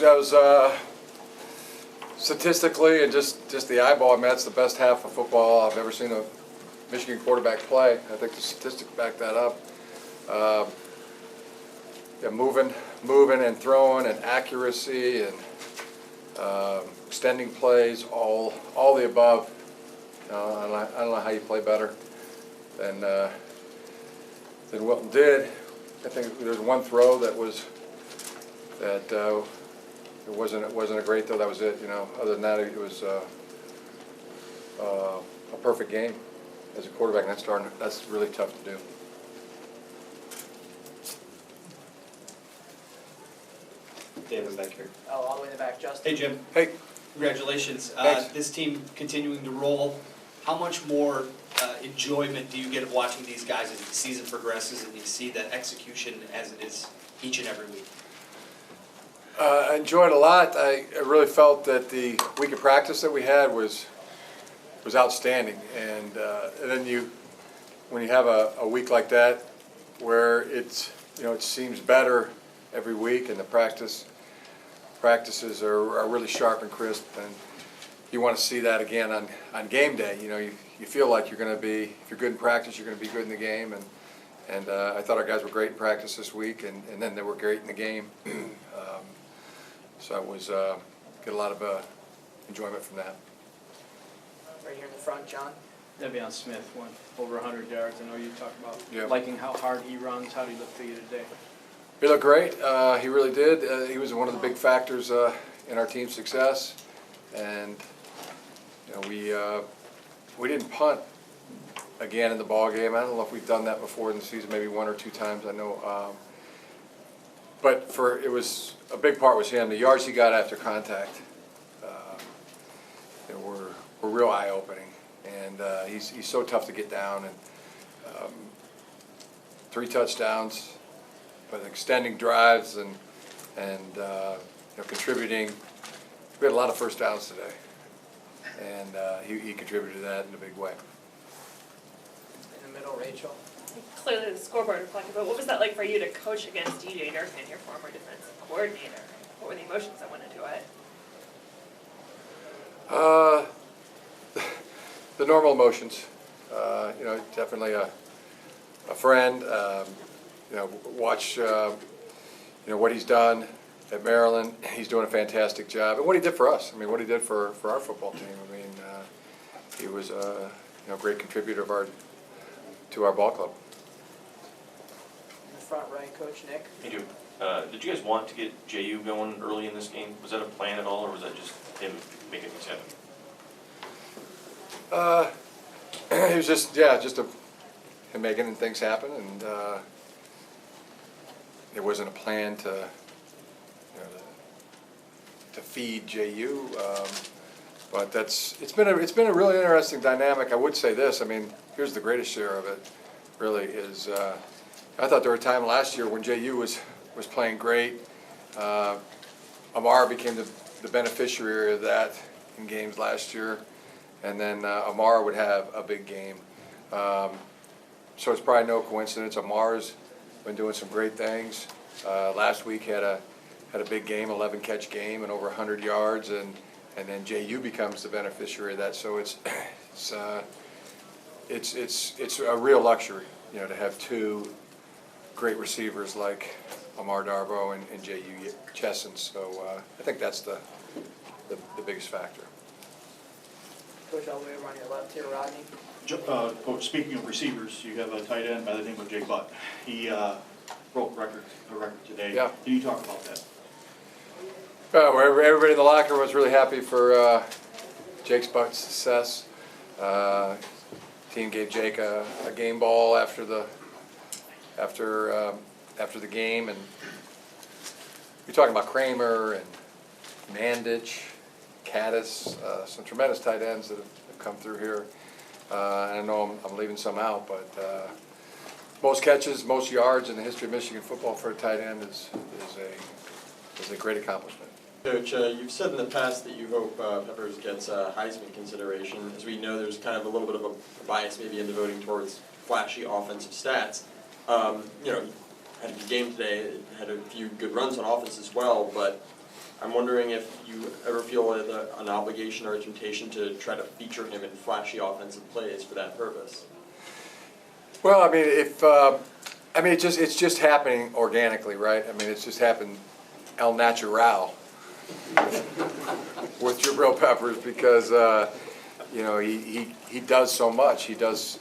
That was statistically and just the eyeball. I mean, that's the best half of football I've ever seen a Michigan quarterback play. I think the statistics back that up. Yeah, moving and throwing and accuracy and extending plays, all the above. I don't know how you play better than Wilton did. I think there's one throw that it wasn't a great throw. That was it. You know, other than that, it was a perfect game as a quarterback. And that's really tough to do. David back here. Oh, all the way in the back, Justin. Hey, Jim. Hey. Congratulations. This team continuing to roll. How much more enjoyment do you get of watching these guys as the season progresses and you see the execution as it is each and every week? I enjoyed it a lot. I really felt that the week of practice that we had was outstanding. And then when you have a week like that where it seems better every week and the practices are really sharp and crisp, and you want to see that again on game day. You know, you feel like you're going to be, if you're good in practice, you're going to be good in the game. And I thought our guys were great in practice this week, and then they were great in the game. So it was get a lot of enjoyment from that. Right here in the front, John. Devion Smith went over 100 yards. I know you talked about Yep. liking how hard he runs. How did he look to you today? He looked great. He really did. He was one of the big factors in our team's success. And we didn't punt again in the ball game. I don't know if we've done that before in the season, maybe one or two times. I know. But it was a big part was him. The yards he got after contact were real eye-opening, and he's so tough to get down. And 3 touchdowns, but extending drives and contributing. We had a lot of first downs today, and he contributed to that in a big way. In the middle, Rachel. Clearly the scoreboard reflected, but what was that like for you to coach against DJ Durkin, your former defensive coordinator? What were the emotions that went into it? The normal emotions. Definitely a friend. Watch what he's done at Maryland. He's doing a fantastic job, and what he did for us. I mean, what he did for our football team. I mean, he was a great contributor to our ball club. In the front right, Coach Nick. Hey, Jim. Did you guys want to get JU going early in this game? Was that a plan at all, or was that just him making things happen? It was just him making things happen, and there wasn't a plan to feed JU. But it's been a really interesting dynamic. I would say this. I mean, here's the greatest share of it. Really is. I thought there were a time last year when JU was playing great. Amar became the beneficiary of that in games last year, and then Amar would have a big game. So it's probably no coincidence. Amar's been doing some great things. Last week had a big game, 11-catch game, and over 100 yards, and then JU becomes the beneficiary of that. So it's a real luxury, to have 2 great receivers like Amar Darboh and JU Chesson. So I think that's the biggest factor. Coach, all the way over on your left here, Rodney. Coach, speaking of receivers, you have a tight end by the name of Jake Butt. He broke a record today. Yeah. Can you talk about that? Everybody in the locker room was really happy for Jake's Butt's success. Team gave Jake a game ball after the game, and you're talking about Kramer and Mandich, Caddis, some tremendous tight ends that have come through here. I know I'm leaving some out, but most catches, most yards in the history of Michigan football for a tight end is a great accomplishment. Coach, you've said in the past that you hope Peppers gets Heisman consideration. As we know, there's kind of a little bit of a bias maybe into voting towards flashy offensive stats. Had a good game today, had a few good runs on offense as well, but I'm wondering if you ever feel an obligation or a temptation to try to feature him in flashy offensive plays for that purpose. Well, I mean, it's just happening organically, right? I mean, it's just happened el natural with Jabril Peppers because, you know, he does so much. He does,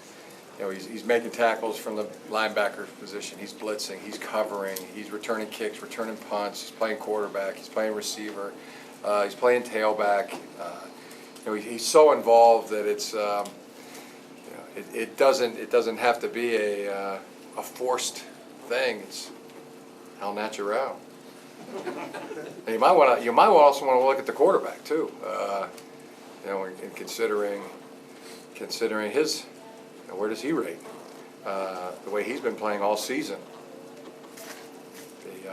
you know, he's making tackles from the linebacker position. He's blitzing, he's covering, he's returning kicks, returning punts, he's playing quarterback, he's playing receiver, he's playing tailback. You know, he's so involved that it's, you know, it doesn't have to be a forced thing. It's el natural. And you might also want to look at the quarterback too. You know, in considering his, you know, where does he rate? The way he's been playing all season. Maybe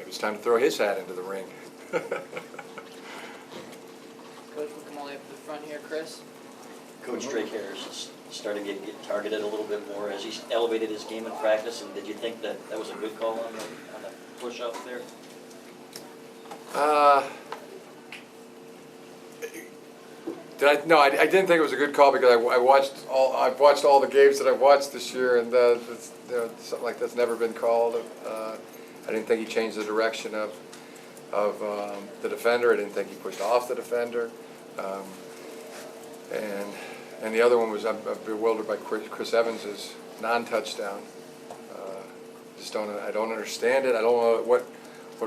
it's time to throw his hat into the ring. Coach, we'll come all the way up to the front here, Chris. Coach Drake Harris is starting to get targeted a little bit more as he's elevated his game in practice, and did you think that was a good call on the push-up there? No, I didn't think it was a good call because I've watched all the games that I've watched this year, and you know, something like that's never been called. I didn't think he changed the direction of the defender. I didn't think he pushed off the defender. And the other one was, I'm bewildered by Chris Evans's non-touchdown. I don't understand it. I don't know what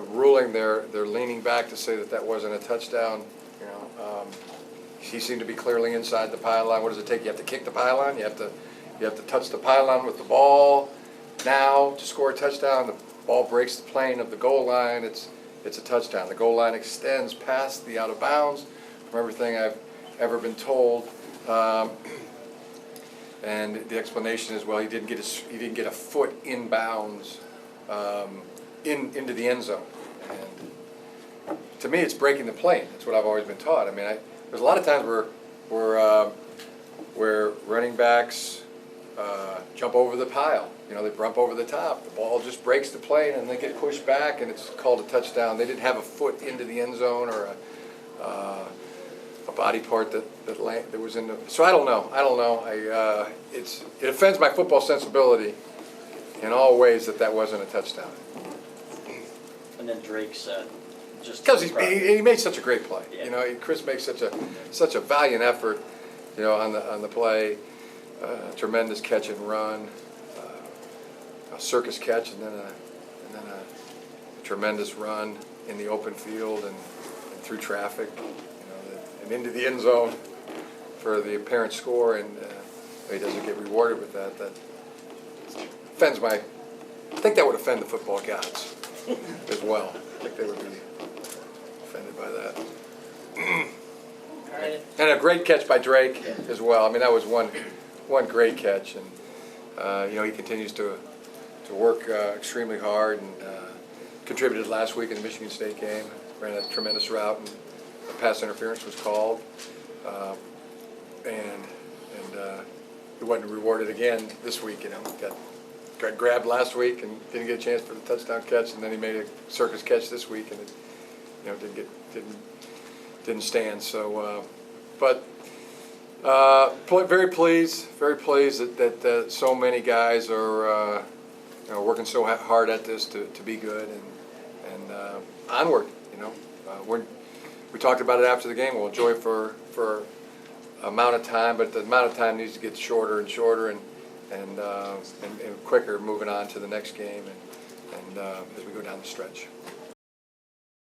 ruling they're leaning back to say that wasn't a touchdown. You know, he seemed to be clearly inside the pylon. What does it take? You have to kick the pylon. You have to touch the pylon with the ball now to score a touchdown. The ball breaks the plane of the goal line. It's a touchdown. The goal line extends past the out of bounds. From everything I've ever been told. And the explanation is, well, he didn't get a foot inbounds into the end zone. And to me, it's breaking the plane. That's what I've always been taught. I mean, there's a lot of times where running backs jump over the pile. You know, they bump over the top. The ball just breaks the plane, and they get pushed back, and it's called a touchdown. They didn't have a foot into the end zone or a body part that was in the. So I don't know. It offends my football sensibility in all ways that wasn't a touchdown. And then Drake's just because he made such a great play. Yeah. You know, Chris makes such a valiant effort. You know, on the play, tremendous catch and run, a circus catch, and then a tremendous run in the open field and through traffic. And into the end zone for the apparent score, and he doesn't get rewarded with that. That offends I think that would offend the football gods as well. I think they would be offended by that. All right. And a great catch by Drake as well. I mean, that was one great catch, and you know, he continues to work extremely hard and contributed last week in the Michigan State game. Ran a tremendous route, and a pass interference was called, and he wasn't rewarded again this week. You know, got grabbed last week and didn't get a chance for the touchdown catch, and then he made a circus catch this week, and it, you know, didn't stand. So, but very pleased that so many guys are you know, working so hard at this to be good and onward. You know, we talked about it after the game. We'll enjoy it for amount of time, but the amount of time needs to get shorter and shorter and quicker moving on to the next game and as we go down the stretch.